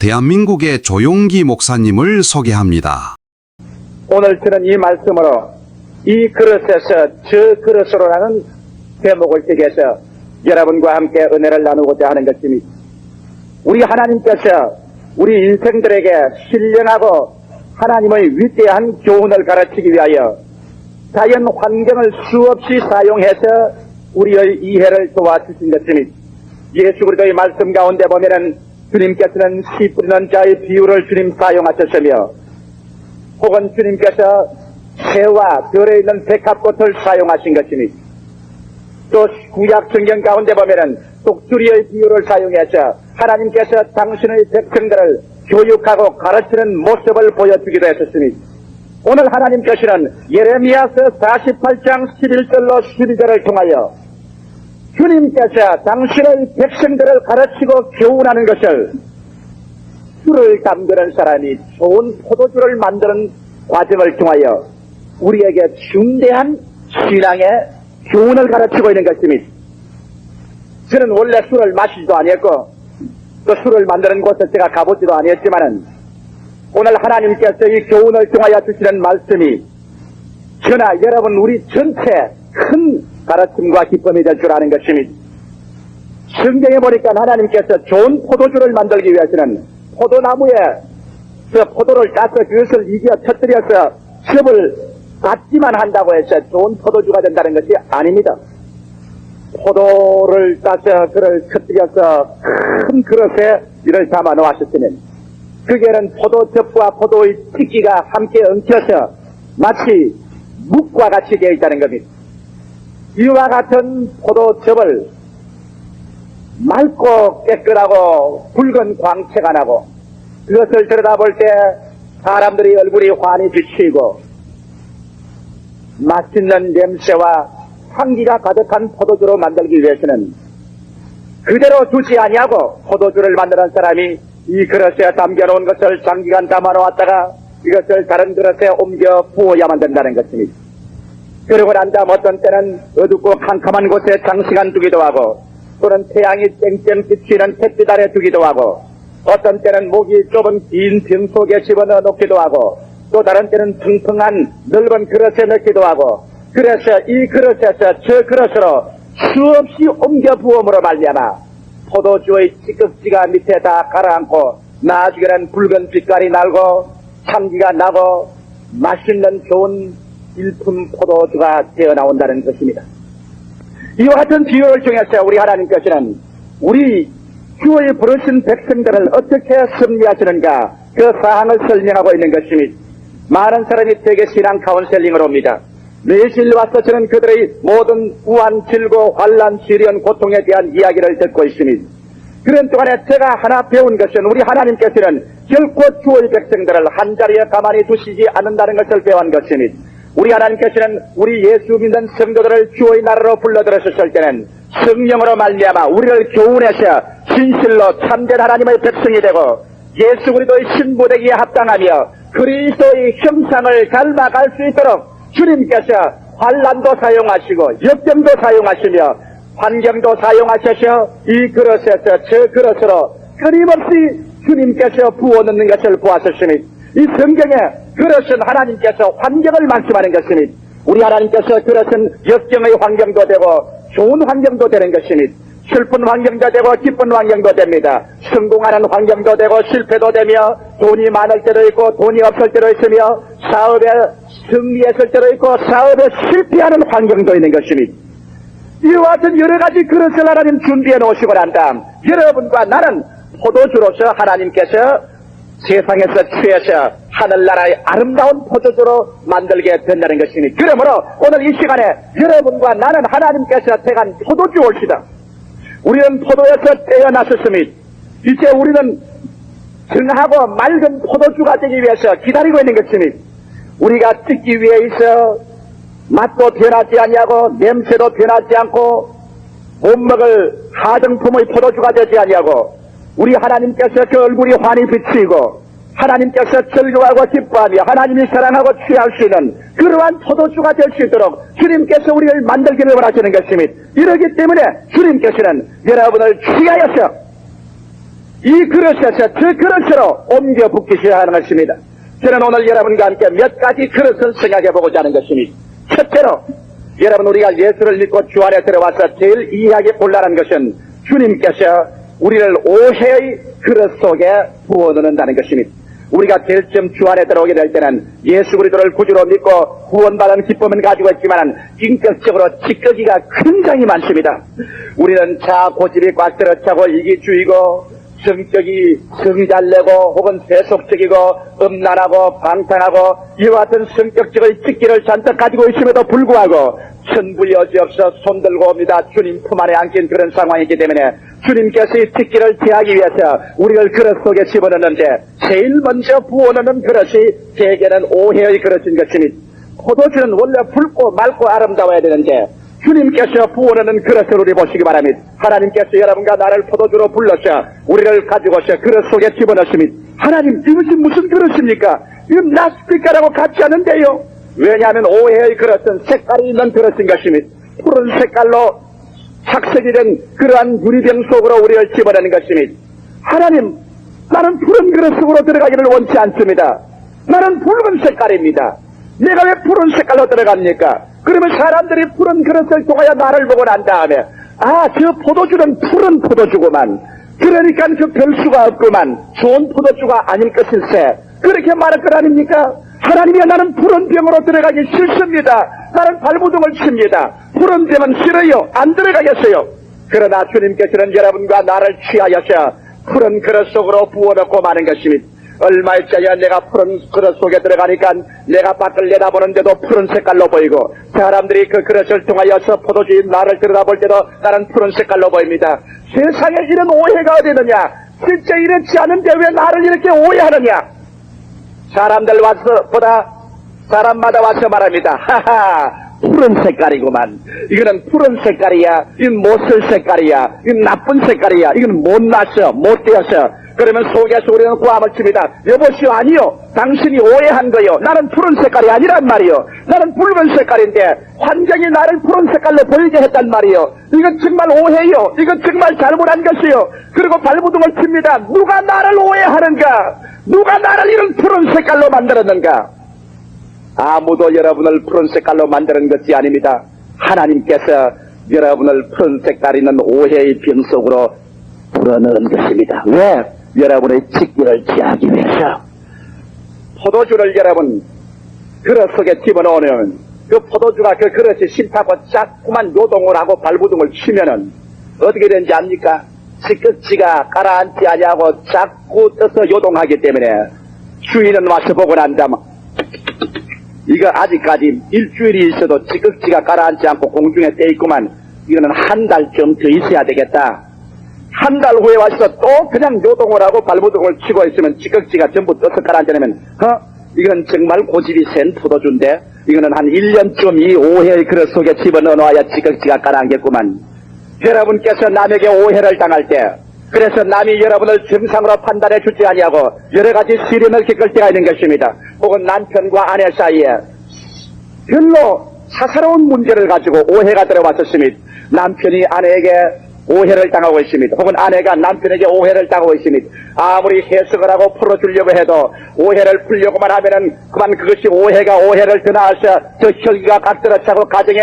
대한민국의 조용기 목사님을 소개합니다. 오늘 저는 이 말씀으로 이 그릇에서 저 그릇으로라는 제목을 제기해서 여러분과 함께 은혜를 나누고자 하는 것입니다. 우리 하나님께서 우리 인생들에게 신령하고 하나님의 위대한 교훈을 가르치기 위하여 자연 환경을 수없이 사용해서 우리의 이해를 도와주신 것입니다. 예수 그리스도의 말씀 가운데 보면은 주님께서는 씨 뿌리는 자의 비유를 주님 사용하셨으며 혹은 주님께서 새와 별에 있는 백합꽃을 사용하신 것입니다. 또 구약 성경 가운데 보면은 독수리의 비유를 사용해서 하나님께서 당신의 백성들을 교육하고 가르치는 모습을 보여주기도 했었습니다. 오늘 하나님께서는 예레미야서 48장 11절로 12절을 통하여 주님께서 당신의 백성들을 가르치고 교훈하는 것을 술을 담그는 사람이 좋은 포도주를 만드는 과정을 통하여 우리에게 중대한 신앙의 교훈을 가르치고 있는 것입니다. 저는 원래 술을 마시지도 아니었고 또 술을 만드는 곳에 제가 가보지도 아니었지만은 오늘 하나님께서 이 교훈을 통하여 주시는 말씀이 저나 여러분 우리 전체 큰 가르침과 기쁨이 될 줄 아는 것입니다. 성경에 보니까 하나님께서 좋은 포도주를 만들기 위해서는 포도나무에 그 포도를 따서 그것을 이겨 터뜨려서 즙을 갖기만 한다고 해서 좋은 포도주가 된다는 것이 아닙니다. 포도를 따서 그를 터뜨려서 큰 그릇에 이를 담아 놓으셨으면 그게는 포도즙과 포도의 띠기가 함께 엉켜서 마치 묵과 같이 되어 있다는 겁니다. 이와 같은 포도즙을 맑고 깨끗하고 붉은 광채가 나고 그것을 들여다볼 때 사람들이 얼굴이 환히 비치고 맛있는 냄새와 향기가 가득한 포도주로 만들기 위해서는 그대로 두지 아니하고 포도주를 만드는 사람이 이 그릇에 담겨놓은 것을 장기간 담아놓았다가 이것을 다른 그릇에 옮겨 부어야만 된다는 것입니다. 그러고 난 다음 어떤 때는 어둡고 캄캄한 곳에 장시간 두기도 하고 또는 태양이 땡땡 비치는 햇빛 아래 두기도 하고 어떤 때는 목이 좁은 긴 병 속에 집어넣어 놓기도 하고 또 다른 때는 퉁퉁한 넓은 그릇에 넣기도 하고 그래서 이 그릇에서 저 그릇으로 수없이 옮겨 부음으로 말미암아 포도주의 찌껍지가 밑에 다 가라앉고 나중에는 붉은 빛깔이 날고 향기가 나고 맛있는 좋은 일품 포도주가 되어 나온다는 것입니다. 이와 같은 비유를 통해서 우리 하나님께서는 우리 주의 부르신 백성들을 어떻게 섭리하시는가 그 사항을 설명하고 있는 것입니다. 많은 사람이 세계 신앙 카운셀링을 옵니다. 매일 와서 저는 그들의 모든 우한, 질고, 환란, 시련, 고통에 대한 이야기를 듣고 있습니다. 그런 동안에 제가 하나 배운 것은 우리 하나님께서는 결코 주의 백성들을 한자리에 가만히 두시지 않는다는 것을 배운 것입니다. 우리 하나님께서는 우리 예수 믿는 성도들을 주의 나라로 불러들으셨을 때는 성령으로 말미암아 우리를 교훈해서 진실로 참된 하나님의 백성이 되고 예수 그리스도의 신부되기에 합당하며 그리스도의 형상을 닮아갈 수 있도록 주님께서 환난도 사용하시고 역경도 사용하시며 환경도 사용하셔서 이 그릇에서 저 그릇으로 끊임없이 주님께서 부어넣는 것을 보았었습니다. 이 성경에 그릇은 하나님께서 환경을 말씀하는 것입니다. 우리 하나님께서 그릇은 역경의 환경도 되고 좋은 환경도 되는 것입니다. 슬픈 환경도 되고 기쁜 환경도 됩니다. 성공하는 환경도 되고 실패도 되며 돈이 많을 때도 있고 돈이 없을 때도 있으며 사업에 승리했을 때도 있고 사업에 실패하는 환경도 있는 것입니다. 이와 같은 여러 가지 그릇을 하나님 준비해 놓으시고 난 다음 여러분과 나는 포도주로서 하나님께서 세상에서 취해서 하늘나라의 아름다운 포도주로 만들게 된다는 것입니다. 그러므로 오늘 이 시간에 여러분과 나는 하나님께서 택한 포도주올시다. 우리는 포도에서 떼어났었습니다. 이제 우리는 정하고 맑은 포도주가 되기 위해서 기다리고 있는 것입니다. 우리가 뜯기 위해 있어 맛도 변하지 아니하고 냄새도 변하지 않고 못 먹을 하등품의 포도주가 되지 아니하고 우리 하나님께서 그 얼굴이 환히 비치고 하나님께서 즐거워하고 기뻐하며 하나님이 사랑하고 취할 수 있는 그러한 포도주가 될 수 있도록 주님께서 우리를 만들기를 원하시는 것입니다. 이러기 때문에 주님께서는 여러분을 취하여서 이 그릇에서 저 그릇으로 옮겨 붓기셔야 하는 것입니다. 저는 오늘 여러분과 함께 몇 가지 그릇을 생각해 보고자 하는 것입니다. 첫째로 여러분 우리가 예수를 믿고 주 안에 들어와서 제일 이해하기 곤란한 것은 주님께서 우리를 오해의 그릇 속에 부어넣는다는 것입니다. 우리가 제일 처음 주 안에 들어오게 될 때는 예수 그리스도를 구주로 믿고 구원받은 기쁨은 가지고 있지만 인격적으로 찌꺼기가 굉장히 많습니다. 우리는 자아 고집이 꽉 들어차고 이기주의고 성격이 성잘내고 혹은 세속적이고 음란하고 방탕하고 이와 같은 성격적인 찌기를 잔뜩 가지고 있음에도 불구하고 천부 여지없어 손들고 옵니다. 주님 품 안에 안긴 그런 상황이기 때문에 주님께서 이 찌기를 제하기 위해서 우리를 그릇 속에 집어넣는데 제일 먼저 부어넣는 그릇이 제게는 오해의 그릇인 것입니다. 포도주는 원래 붉고 맑고 아름다워야 되는데 주님께서 부어넣는 그릇을 우리 보시기 바랍니다. 하나님께서 여러분과 나를 포도주로 불러서 우리를 가지고서 그릇 속에 집어넣습니다. 하나님 이것이 무슨 그릇입니까? 이건 나스피카라고 같지 않은데요. 왜냐하면 오해의 그릇은 색깔이 있는 그릇인 것입니다. 푸른 색깔로 착색이 된 그러한 유리병 속으로 우리를 집어넣는 것입니다. 하나님 나는 푸른 그릇 속으로 들어가기를 원치 않습니다. 나는 붉은 색깔입니다. 내가 왜 푸른 색깔로 들어갑니까? 그러면 사람들이 푸른 그릇을 통하여 나를 보고 난 다음에 저 포도주는 푸른 포도주구만. 그러니까 그 별수가 없구만. 좋은 포도주가 아닐 것일세. 그렇게 말할 것 아닙니까? 하나님이 나는 푸른 병으로 들어가기 싫습니다. 나는 발부둥을 칩니다. 푸른 병은 싫어요. 안 들어가겠어요. 그러나 주님께서는 여러분과 나를 취하여서 푸른 그릇 속으로 부어넣고 마는 것입니다. 얼마 있자야 내가 푸른 그릇 속에 들어가니까 내가 밖을 내다보는데도 푸른 색깔로 보이고 사람들이 그 그릇을 통하여서 포도주인 나를 들여다볼 때도 나는 푸른 색깔로 보입니다. 세상에 이런 오해가 어디 있느냐? 실제 이렇지 않은데 왜 나를 이렇게 오해하느냐? 사람들 사람마다 와서 말합니다. 하하, 푸른 색깔이구만. 이거는 푸른 색깔이야. 이건 못쓸 색깔이야. 이건 나쁜 색깔이야. 이건 못났어. 못되었어. 그러면 속에서 우리는 고함을 칩니다. 여보시오, 아니요. 당신이 오해한 거요. 나는 푸른 색깔이 아니란 말이요. 나는 붉은 색깔인데 환경이 나를 푸른 색깔로 보이게 했단 말이요. 이건 정말 오해요. 이건 정말 잘못한 것이요. 그리고 발부둥을 칩니다. 누가 나를 오해하는가? 누가 나를 이런 푸른 색깔로 만들었는가? 아무도 여러분을 푸른 색깔로 만드는 것이 아닙니다. 하나님께서 여러분을 푸른 색깔 있는 오해의 병 속으로 불어넣은 것입니다. 왜? 여러분의 찌기를 제하기 위해서. 포도주를 여러분 그릇 속에 집어넣으면 그 포도주가 그 그릇에 심타고 자꾸만 요동을 하고 발부둥을 치면은 어떻게 되는지 압니까? 찌꺼기가 가라앉지 아니하고 자꾸 떠서 요동하기 때문에 주인은 와서 보고 난 다음 이거 아직까지 일주일이 있어도 찌꺼기가 가라앉지 않고 공중에 떠 있구만. 이거는 한 달쯤 더 있어야 되겠다. 한 달 후에 와서 또 그냥 요동을 하고 발부둥을 치고 있으면 찌꺼기가 전부 떠서 가라앉으면 이건 정말 고집이 센 포도주인데 이거는 한 1년쯤 이 오해의 그릇 속에 집어넣어야 찌꺼기가 가라앉겠구만. 여러분께서 남에게 오해를 당할 때 그래서 남이 여러분을 정상으로 판단해 주지 아니하고 여러 가지 시련을 겪을 때가 있는 것입니다. 혹은 남편과 아내 사이에 별로 사사로운 문제를 가지고 오해가 들어왔었습니다. 남편이 아내에게 오해를 당하고 있습니다. 혹은 아내가 남편에게 오해를 당하고 있습니다. 아무리 해석을 하고 풀어주려고 해도 오해를 풀려고만 하면은 그만 그것이 오해가 오해를 더 낳아서 저 혈기가 각들어차고 가정에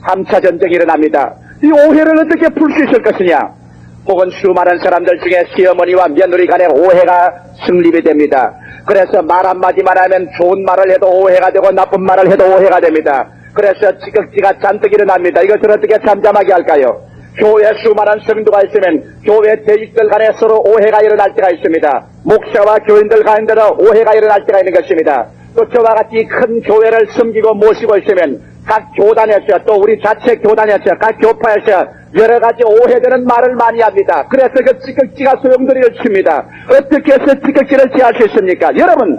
3차 전쟁이 일어납니다. 이 오해를 어떻게 풀 수 있을 것이냐? 혹은 수많은 사람들 중에 시어머니와 며느리 간에 오해가 성립이 됩니다. 그래서 말 한마디만 하면 좋은 말을 해도 오해가 되고 나쁜 말을 해도 오해가 됩니다. 그래서 찌꺼기가 잔뜩 일어납니다. 이것을 어떻게 잠잠하게 할까요? 교회 수많은 성도가 있으면 교회 대직들 간에 서로 오해가 일어날 때가 있습니다. 목사와 교인들 간에도 오해가 일어날 때가 있는 것입니다. 또 저와 같이 큰 교회를 섬기고 모시고 있으면 각 교단에서 또 우리 자체 교단에서 각 교파에서 여러 가지 오해되는 말을 많이 합니다. 그래서 그 찌꺼기가 소용돌이를 칩니다. 어떻게 해서 찌꺼기를 제할 수 있습니까? 여러분,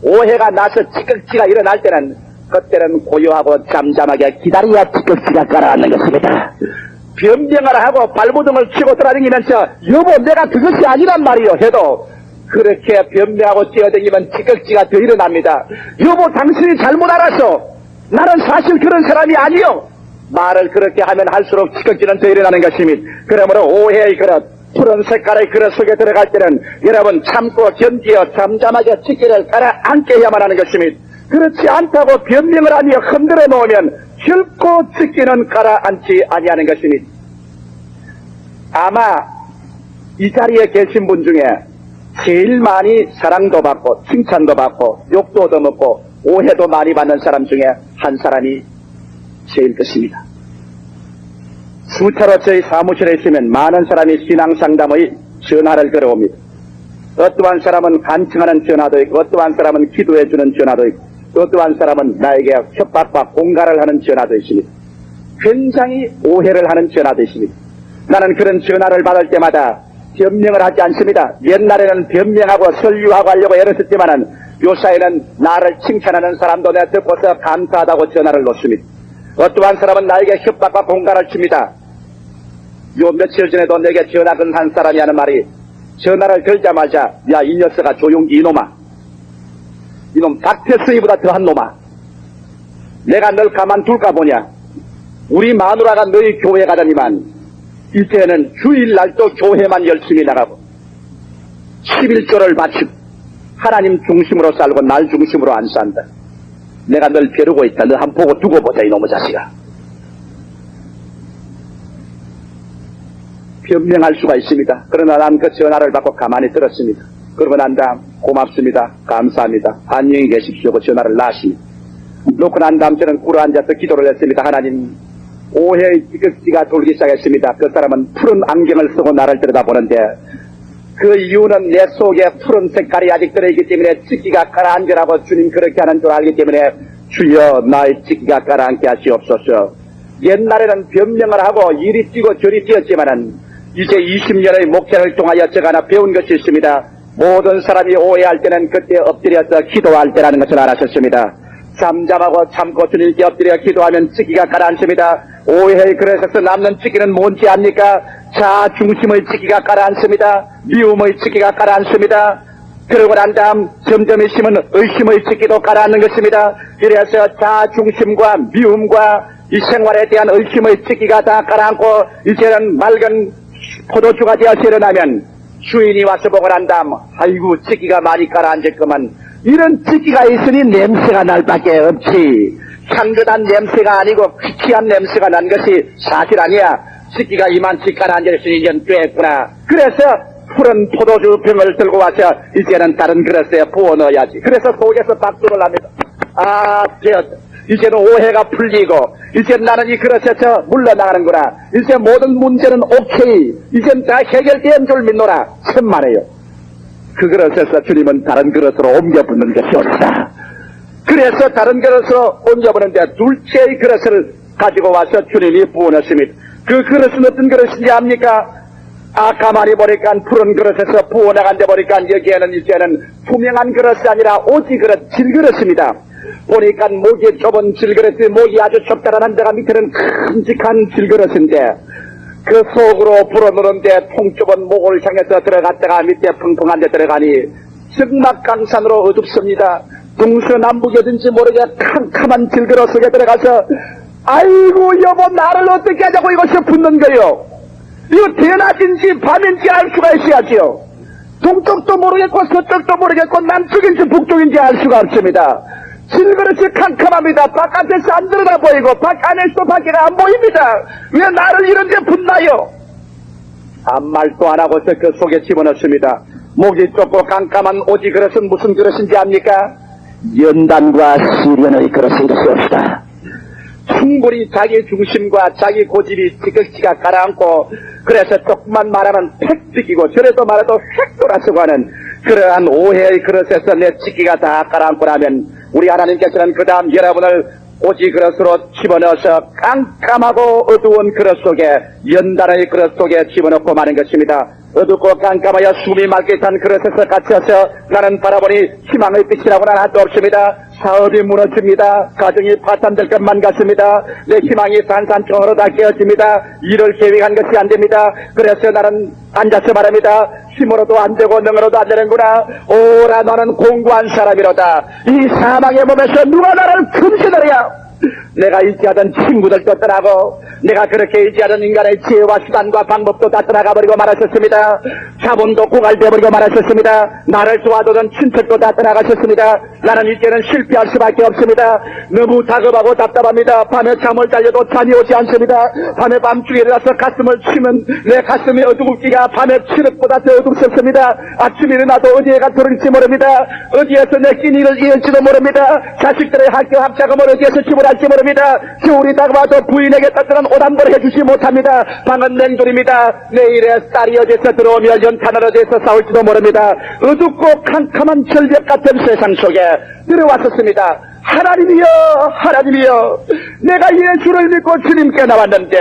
오해가 나서 찌꺼기가 일어날 때는 그때는 고요하고 잠잠하게 기다려야 찌꺼기가 가라앉는 것입니다. 변명을 하고 발부둥을 치고 돌아다니면서 여보 내가 그것이 아니란 말이요 해도 그렇게 변명하고 뛰어다니면 찌꺼기가 더 일어납니다. 여보 당신이 잘못 알았어. 나는 사실 그런 사람이 아니요. 말을 그렇게 하면 할수록 찌꺼기는 더 일어나는 것입니다. 그러므로 오해의 그릇 푸른 색깔의 그릇 속에 들어갈 때는 여러분 참고 견디어 잠잠하게 찌개를 가라앉게 해야만 하는 것입니다. 그렇지 않다고 변명을 하며 흔들어 놓으면 결코 찌개는 가라앉지 아니하는 것입니다. 아마 이 자리에 계신 분 중에 제일 많이 사랑도 받고 칭찬도 받고 욕도 얻어먹고 오해도 많이 받는 사람 중에 한 사람이 제일 것입니다. 수차로 저희 사무실에 있으면 많은 사람이 신앙상담의 전화를 걸어옵니다. 어떠한 사람은 간청하는 전화도 있고 어떠한 사람은 기도해주는 전화도 있고 어떠한 사람은 나에게 협박과 공갈을 하는 전화도 있습니다. 굉장히 오해를 하는 전화도 있습니다. 나는 그런 전화를 받을 때마다 변명을 하지 않습니다. 옛날에는 변명하고 설유하고 하려고 애를 썼지만은 요사이는 나를 칭찬하는 사람도 내가 듣고서 감사하다고 전화를 놓습니다. 어떠한 사람은 나에게 협박과 공갈을 칩니다. 요 며칠 전에도 내게 전화 건 한 사람이 하는 말이 전화를 걸자마자 야 이 녀석아 조용히 이놈아 이놈 닥터스이보다 더한 놈아 내가 널 가만둘까 보냐 우리 마누라가 너희 교회 가더니만 이제는 주일날도 교회만 열심히 나가고 11조를 바치고 하나님 중심으로 살고 날 중심으로 안 산다. 내가 널 벼르고 있다. 너 한 번 보고 두고 보자 이놈의 자식아. 변명할 수가 있습니다. 그러나 난 그 전화를 받고 가만히 들었습니다. 그러고 난 다음 고맙습니다. 감사합니다. 안녕히 계십시오. 그 전화를 놨습니다. 놓고 난 다음 저는 꿇어앉아서 기도를 했습니다. 하나님 오해의 찌꺼기가 돌기 시작했습니다. 그 사람은 푸른 안경을 쓰고 나를 들여다보는데 그 이유는 내 속에 푸른 색깔이 아직 들어있기 때문에 찌기가 가라앉으라고 주님 그렇게 하는 줄 알기 때문에 주여 나의 찌기가 가라앉게 하시옵소서. 옛날에는 변명을 하고 이리 뛰고 저리 뛰었지만은 이제 20년의 목회를 통하여 제가 하나 배운 것이 있습니다. 모든 사람이 오해할 때는 그때 엎드려서 기도할 때라는 것을 알았었습니다. 잠잠하고 참고 주님께 엎드려 기도하면 찌기가 가라앉습니다. 오해의 그릇에서 남는 찌기는 뭔지 압니까? 자아 중심의 찌기가 가라앉습니다. 미움의 찌기가 가라앉습니다. 그러고 난 다음 점점 있으면 의심의 찌기도 가라앉는 것입니다. 이래서 자아 중심과 미움과 이 생활에 대한 의심의 찌기가 다 가라앉고 이제는 맑은 포도주가 되어서 일어나면 주인이 와서 보고 난 다음 아이고 찌기가 많이 가라앉았구만. 이런 찌기가 있으니 냄새가 날 밖에 없지. 향긋한 냄새가 아니고 귀쾌한 냄새가 난 것이 사실 아니야. 찌기가 이만치 가라앉았으니 이젠 꿰했구나. 그래서 푸른 포도주 병을 들고 와서 이제는 다른 그릇에 부어 넣어야지. 그래서 속에서 박수를 합니다. 아, 되었다. 이제는 오해가 풀리고 이제 나는 이 그릇에서 물러나가는구나. 이제 모든 문제는 오케이. 이젠 다 해결된 줄 믿노라. 천만에요. 그 그릇에서 주님은 다른 그릇으로 옮겨 붓는 것이었다. 그래서 다른 그릇으로 옮겨 부는데 둘째의 그릇을 가지고 와서 주님이 부어넣습니다. 그 그릇은 어떤 그릇인지 압니까? 가만히 보니까 푸른 그릇에서 부어나간 데 보니까 여기에는 이제는 투명한 그릇이 아니라 오지 그릇, 질그릇입니다. 보니까 목이 좁은 질그릇이 목이 아주 좁다란 데가 밑에는 큼직한 질그릇인데 그 속으로 불어넣는데 통좁은 목을 향해서 들어갔다가 밑에 펑펑한 데 들어가니 적막강산으로 어둡습니다. 동서남북이든지 모르게 캄캄한 질그릇 속에 들어가서 아이고 여보 나를 어떻게 하자고 이것이 붙는 거요. 이거 대낮인지 밤인지 알 수가 있어야지요. 동쪽도 모르겠고 서쪽도 모르겠고 남쪽인지 북쪽인지 알 수가 없습니다. 질그릇이 캄캄합니다. 바깥에서 안 들어다 보이고 안에서도 밖에가 안 보입니다. 왜 나를 이런 데 붙나요? 아무 말도 안 하고서 그 속에 집어넣습니다. 목이 좁고 깜깜한 오지 그릇은 무슨 그릇인지 압니까? 연단과 시련의 그릇인 것이옵시다. 충분히 자기 중심과 자기 고집이 지극지가 가라앉고 그래서 조금만 말하면 팩 뜯기고 저래도 말해도 휙 돌아서고 하는 그러한 오해의 그릇에서 내 찌기가 다 가라앉고 나면 우리 하나님께서는 그 다음 여러분을 오지 그릇으로 집어넣어서 깜깜하고 어두운 그릇 속에 연단의 그릇 속에 집어넣고 마는 것입니다. 어둡고 깜깜하여 숨이 맑게 찬 그릇에서 갇혀서 나는 바라보니 희망의 빛이라고는 할수 없습니다. 사업이 무너집니다. 가정이 파탄될 것만 같습니다. 내 희망이 산산초으로 다 깨어집니다. 일을 계획한 것이 안 됩니다. 그래서 나는 앉아서 말합니다. 힘으로도 안 되고 능으로도 안 되는구나. 오라 너는 공고한 사람이로다. 이 사망의 몸에서 누가 나를 금신하랴. 내가 의지하던 친구들도 떠나고 내가 그렇게 의지하던 인간의 지혜와 수단과 방법도 다 떠나가버리고 말하셨습니다. 자본도 고갈되어버리고 말하셨습니다. 나를 도와주던 친척도 다 떠나가셨습니다. 나는 이제는 실패할 수밖에 없습니다. 너무 다급하고 답답합니다. 밤에 잠을 자려도 잠이 오지 않습니다. 밤에 밤중에 일어나서 가슴을 치면 내 가슴이 어두울기가 밤에 칠흑보다 더 어둡습니다. 아침에 일어나도 어디에가 들을지 모릅니다. 어디에서 내 끼니를 이을지도 모릅니다. 자식들의 학교 학자금을 어디에서 지불할지 모릅니다. 겨울이 다가와도 부인에게 따뜻한 옷 한 벌 해주지 못합니다. 방은 냉돌입니다. 내일에 쌀이 어디에서 들어오며 연탄을 어디에서 싸울지도 모릅니다. 어둡고 캄캄한 절벽 같은 세상 속에 들어왔었습니다. 하나님이여, 하나님이여, 내가 예수를 믿고 주님께 나왔는데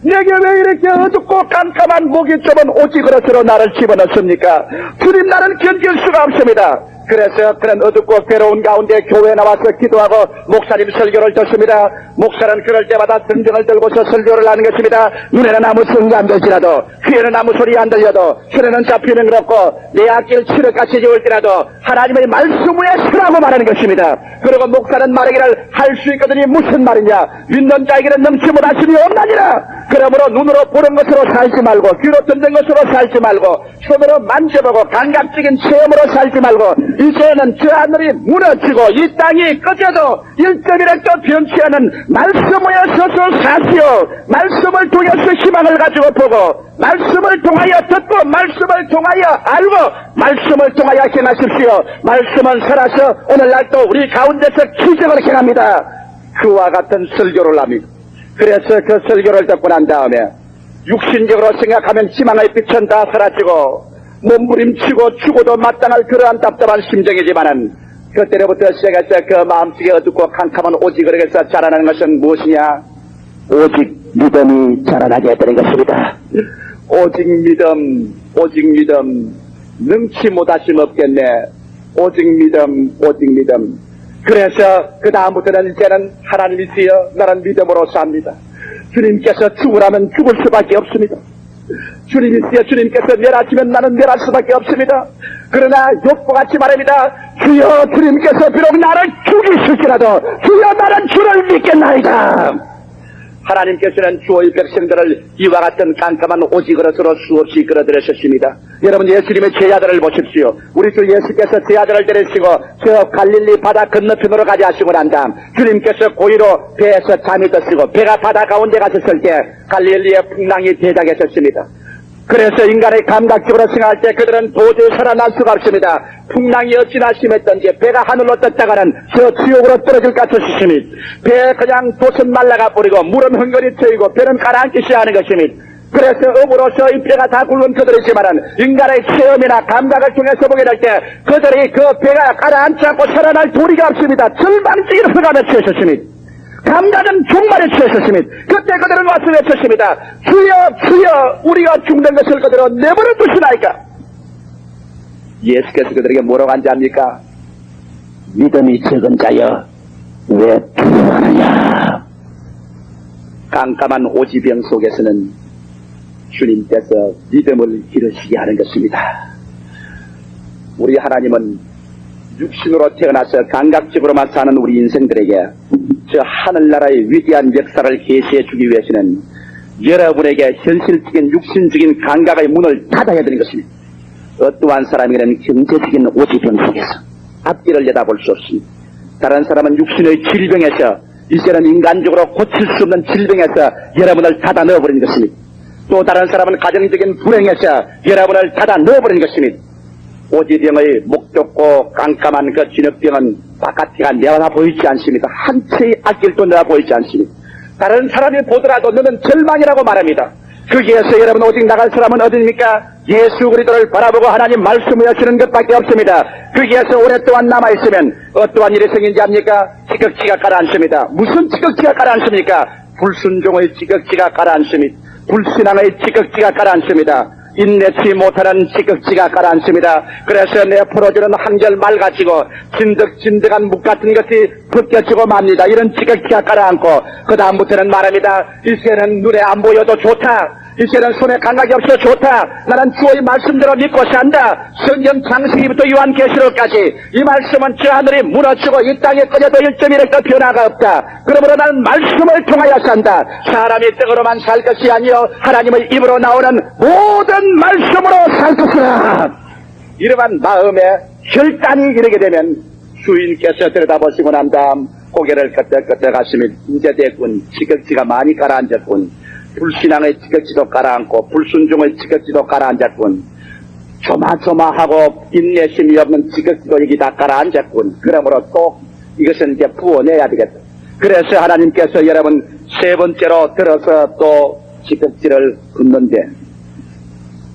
내게 왜 이렇게 어둡고 깜깜한 목이 좁은 오지 그릇으로 나를 집어넣습니까? 주님, 나는 견딜 수가 없습니다. 그래서 그런 어둡고 괴로운 가운데 교회에 나와서 기도하고 목사님 설교를 듣습니다. 목사는 그럴 때마다 등등을 들고서 설교를 하는 것입니다. 눈에는 아무 성가 안 되지라도, 귀에는 아무 소리 안 들려도, 손에는 잡히는 그렇고 내 앞길 칠흑같이 지울지라도 하나님의 말씀 위에 서라고 말하는 것입니다. 그리고 목사는 말하기를 할 수 있거든이 무슨 말이냐? 믿는 자에게는 넘치 못하심이 없나니라. 그러므로 눈으로 보는 것으로 살지 말고, 귀로 듣는 것으로 살지 말고, 손으로 만져보고 감각적인 체험으로 살지 말고, 이제는 저 하늘이 무너지고 이 땅이 꺼져도 1.1획도 변치 않은 말씀 위에 서서 사시오. 말씀을 통해서 희망을 가지고 보고, 말씀을 통하여 듣고, 말씀을 통하여 알고, 말씀을 통하여 행하십시오. 말씀은 살아서 오늘날 또 우리 가운데서 기적을 행합니다. 그와 같은 설교를 합니다. 그래서 그 설교를 듣고 난 다음에 육신적으로 생각하면 희망의 빛은 다 사라지고 몸부림치고 죽어도 마땅할 그러한 답답한 심정이지만은 그때로부터 시작해서 그 마음속에 어둡고 캄캄한 오직을에서 자라나는 것은 무엇이냐? 오직 믿음이 자라나게 되는 것입니다. 오직 믿음, 오직 믿음, 능치 못하심 없겠네. 오직 믿음, 오직 믿음. 그래서 그 다음부터는 이제는 하나님이시여 나는 믿음으로 삽니다. 주님께서 죽으라면 죽을 수밖에 없습니다. 주님이시여 주님께서 멸하시면 나는 멸할 수밖에 없습니다. 그러나 욥과 같이 말합니다. 주여 주님께서 비록 나를 죽이실지라도 주여 나는 주를 믿겠나이다. 하나님께서는 주의 백성들을 이와 같은 깜깜한 오지그릇으로 수없이 끌어들이셨습니다. 여러분 예수님의 제자들을 보십시오. 우리 주 예수께서 제자들을 데리시고 저 갈릴리 바다 건너편으로 가지 하시고 난 다음 주님께서 고의로 배에서 잠이 드시고 배가 바다 가운데 가셨을 때 갈릴리의 풍랑이 대작했었습니다. 그래서 인간의 감각적으로 생각할 때 그들은 도저히 살아날 수가 없습니다. 풍랑이 어찌나 심했던지 배가 하늘로 떴다가는 저 지옥으로 떨어질 것 같으시니 배에 그냥 돛은 말라가 버리고 물은 흥건히 트이고 배는 가라앉기 시작하는 것이니 그래서 업으로서 이 배가 다 굵은 그들이지만은 인간의 체험이나 감각을 통해서 보게 될 때 그들이 그 배가 가라앉지 않고 살아날 도리가 없습니다. 절망적인 흑암에 처하셨으니 감각은 종말에 처했었으니 그때 그들은 와서 외쳤습니다. 주여 주여 우리가 죽는 것을 그대로 내버려 두시나이까. 예수께서 그들에게 뭐라고 한지합니까? 믿음이 적은 자여 왜 두려워하느냐. 깜깜한 오지병 속에서는 주님께서 믿음을 기르시게 하는 것입니다. 우리 하나님은 육신으로 태어나서 감각적으로만 사는 우리 인생들에게 저 하늘나라의 위대한 역사를 계시해 주기 위해서는 여러분에게 현실적인 육신적인 감각의 문을 닫아야 되는 것입니다. 어떠한 사람에게는 경제적인 오지병 속에서 앞길을 내다볼 수 없습니다. 다른 사람은 육신의 질병에서 이제는 인간적으로 고칠 수 없는 질병에서 여러분을 닫아 넣어버리는 것입니다. 또 다른 사람은 가정적인 불행에서 여러분을 닫아 넣어버리는 것입니다. 오지병의 목좁고 깜깜한 그 진흙병은 바깥이가 내가 보이지 않습니다. 한 채의 앞길도 내가 보이지 않습니다. 다른 사람이 보더라도 너는 절망이라고 말합니다. 거기에서 여러분 오직 나갈 사람은 어디입니까? 예수 그리스도를 바라보고 하나님 말씀을 하시는 것밖에 없습니다. 거기에서 오랫동안 남아있으면 어떠한 일이 생긴지 압니까? 지극지가 가라앉습니다. 무슨 지극지가 가라앉습니까? 불순종의 지극지가 가라앉습니다. 불신앙의 지극지가 가라앉습니다. 인내치 못하는 지극지가 가라앉습니다. 그래서 내 풀어주는 한결 맑아지고 진득진득한 묵 같은 것이 벗겨지고 맙니다. 이런 지극지가 가라앉고 그 다음부터는 말합니다. 이제는 눈에 안 보여도 좋다. 이제는 손에 감각이 없어 좋다. 나는 주의 말씀대로 믿고 산다. 성경 창세기부터 요한계시록까지 이 말씀은 저 하늘이 무너지고 이 땅에 꺼져도 1.1획도 변화가 없다. 그러므로 나는 말씀을 통하여 산다. 사람이 떡으로만 살 것이 아니요 하나님의 입으로 나오는 모든 말씀으로 살 것이라. 이러한 마음에 혈단이 이르게 되면 주인께서 들여다보시고 난 다음 고개를 끄덕끄덕 하시며 이제 됐군. 지극지가 많이 가라앉았군. 불신앙의 지극지도 가라앉고 불순종의 지극지도 가라앉았군. 조마조마하고 인내심이 없는 지극지도 여기 다 가라앉았군. 그러므로 또 이것은 이제 부어내야 되겠다. 그래서 하나님께서 여러분 세 번째로 들어서 또 지극지를 붓는데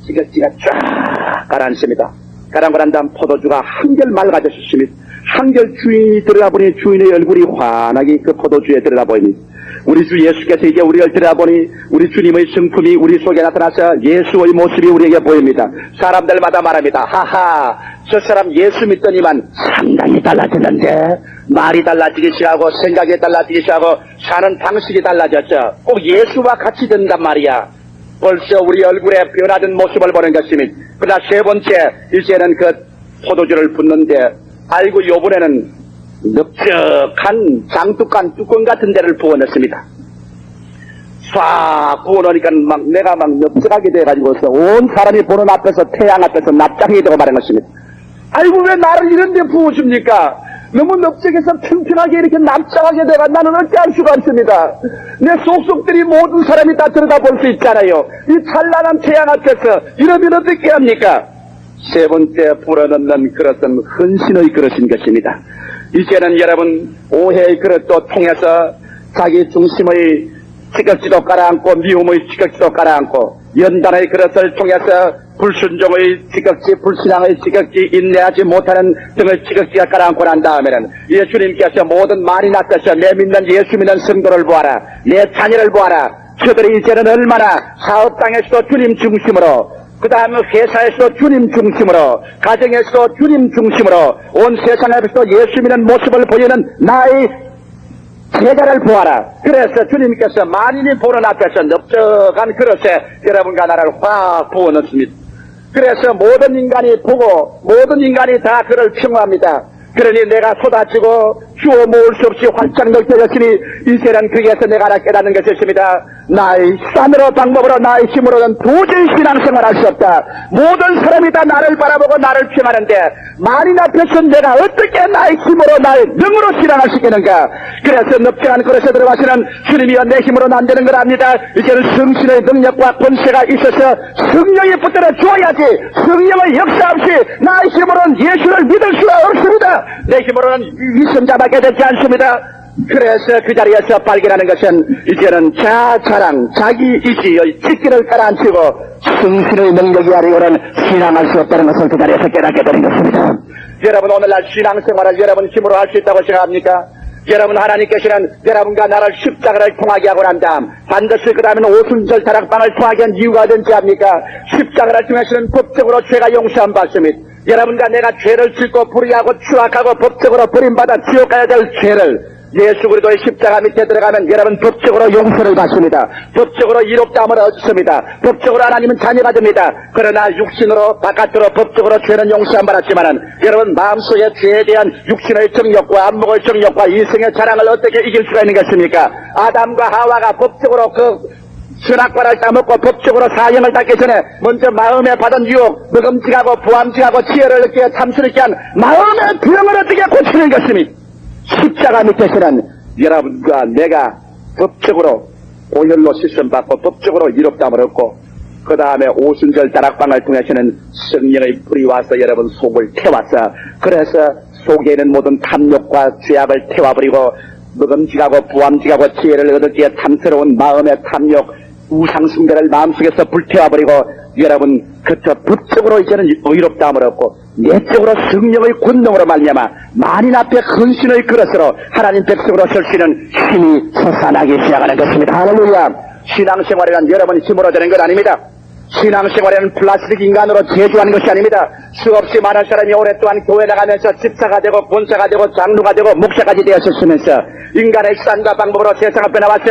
지극지가 쫙 가라앉습니다. 가라앉고 난 다음 포도주가 한결 맑아졌습니다. 한결 주인이 들여다보니 주인의 얼굴이 환하게 그 포도주에 들여다보니 우리 주 예수께서 이제 우리를 들여다보니 우리 주님의 성품이 우리 속에 나타나서 예수의 모습이 우리에게 보입니다. 사람들마다 말합니다. 하하, 저 사람 예수 믿더니만 상당히 달라졌는데 말이 달라지기 시작하고 생각이 달라지기 시작하고 사는 방식이 달라졌죠. 꼭 예수와 같이 된단 말이야. 벌써 우리 얼굴에 변화된 모습을 보는 것입니다. 그러나 세 번째 이제는 그 포도주를 붓는데 알고 요번에는 넓적한 장독한 뚜껑 같은 데를 부어냈습니다. 쏴 부어놓으니까 내가 넓적하게 돼가지고서 온 사람이 보는 앞에서 태양 앞에서 납작하게 되고 말한 것입니다. 아이고 왜 나를 이런 데 부어줍니까? 너무 넓적해서 튼튼하게 이렇게 납작하게 돼가 나는 어찌할 수가 없습니다. 내 속속들이 모든 사람이 다 들여다볼 수 있잖아요. 이 찬란한 태양 앞에서 이러면 어떻게 합니까? 세 번째 불어넣는 그릇은 헌신의 그릇인 것입니다. 이제는 여러분 오해의 그릇도 통해서 자기 중심의 지극지도 깔아앉고 미움의 지극지도 깔아앉고 연단의 그릇을 통해서 불순종의 지극지 불신앙의 지극지 인내하지 못하는 등의 지극지가 깔아앉고 난 다음에는 예 주님께서 모든 말이 낫듯이 내 믿는 예수 믿는 성도를 보아라. 내 자녀를 보아라. 저들이 이제는 얼마나 사업당에서도 주님 중심으로 그 다음에 회사에서도 주님 중심으로 가정에서도 주님 중심으로 온 세상에서도 예수 믿는 모습을 보이는 나의 제자를 보아라. 그래서 주님께서 만인이 보는 앞에서 넓적한 그릇에 여러분과 나를 확 부어넣습니다. 그래서 모든 인간이 보고 모든 인간이 다 그를 평호합니다. 그러니 내가 쏟아지고 주워 모을 수 없이 활짝 넓혀졌으니 이제는 거기에서 내가 하나 깨닫는 것이 있습니다. 나의 쌈으로 방법으로 나의 힘으로는 도저히 신앙생활 할 수 없다. 모든 사람이 다 나를 바라보고 나를 평하는데 만인 앞에서 내가 어떻게 나의 힘으로 나의 능으로 신앙할 수 있겠는가. 그래서 넓적한 그릇에 들어가시는 주님이여 내 힘으로는 안 되는 걸 압니다. 이제는 성신의 능력과 권세가 있어서 성령이 붙들어 주어야지 성령의 역사 없이 나의 힘으로는 예수를 믿을 수가 없습니다. 내 힘으로는 위선자밖에 되지 않습니다. 그래서 그 자리에서 발견하는 것은 이제는 자랑, 자기 이지의 찢기를 깔아앉히고 성신의 능력이 아니고는 신앙할 수 없다는 것을 그 자리에서 깨닫게 되는 것입니다. 여러분 오늘날 신앙생활을 여러분 힘으로 할 수 있다고 생각합니까? 여러분 하나님께서는 여러분과 나를 십자가를 통하게 하고 난 다음 반드시 그 다음에는 오순절 다락방을 통하게 한 이유가 어딘지 압니까? 십자가를 통해서는 법적으로 죄가 용서함 받습니다. 여러분과 내가 죄를 짓고 불의하고 추악하고 법적으로 버림받아 지옥 가야 될 죄를 예수 그리스도의 십자가 밑에 들어가면 여러분 법적으로 용서를 받습니다. 법적으로 이롭다함을 얻습니다. 법적으로 하나님은 자녀가 됩니다. 그러나 육신으로 바깥으로 법적으로 죄는 용서 안 받았지만은 여러분 마음속에 죄에 대한 육신의 정욕과 안목의 정욕과 이성의 자랑을 어떻게 이길 수가 있는 것입니까? 아담과 하와가 법적으로 그 선악과를 따먹고 법적으로 사형을 받기 전에 먼저 마음에 받은 유혹, 먹음직하고 부함직하고 지혜를 느끼게 탐스를 있게 한 마음의 병을 어떻게 고치는 것입니까? 십자가 밑에서는 여러분과 내가 법적으로 오혈로 씻음받고 법적으로 이롭다함을 얻고 그 다음에 오순절 다락방을 통해서는 성령의 불이 와서 여러분 속을 태워서 그래서 속에 있는 모든 탐욕과 죄악을 태워버리고 먹음직하고 부함직하고 지혜를 얻었기에 탐스러운 마음의 탐욕 우상숭배를 마음속에서 불태워버리고 여러분 그저 법적으로 이제는 의롭다함을 얻고 내적으로 성령의 권능으로 말미암아 만인 앞에 헌신의 그릇으로 하나님 백성으로 설 수 있는 힘이 솟아나기 시작하는 것입니다. 할렐루야. 신앙생활이란 여러분 힘으로 되는 것 아닙니다. 신앙생활에는 플라스틱 인간으로 제주하는 것이 아닙니다. 수없이 많은 사람이 오랫동안 교회 나가면서 집사가 되고 권사가 되고 장로가 되고 목사까지 되었으면서 인간의 수단과 방법으로 세상을 빼나와서